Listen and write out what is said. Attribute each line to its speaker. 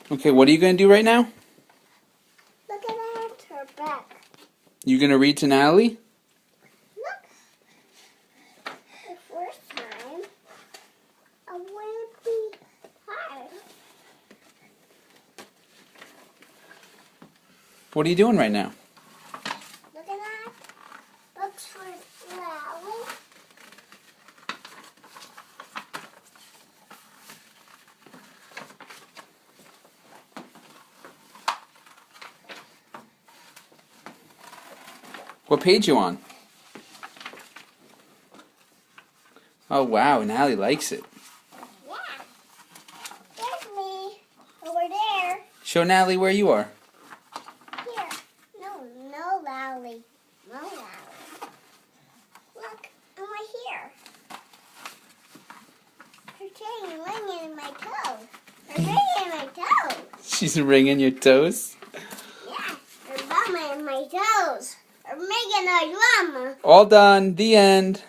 Speaker 1: Okay, what are you going to do right now?
Speaker 2: Look at that, her back.
Speaker 1: You going to read to Natalie?
Speaker 2: Look. The first time, I wouldn't be hard.
Speaker 1: What are you doing right now?
Speaker 2: Look at that. Books for Lally.
Speaker 1: What page you on? Oh wow, Natalie likes it.
Speaker 2: Yeah. There's me. Over there.
Speaker 1: Show Natalie where you are.
Speaker 2: Here. No Lally. No Lally. Look, I'm right here. Her chain ringing in my toes. Her ringing in my toes.
Speaker 1: She's wringing your toes.
Speaker 2: Yeah, her mama in my toes. Her making a drama.
Speaker 1: All done. The end.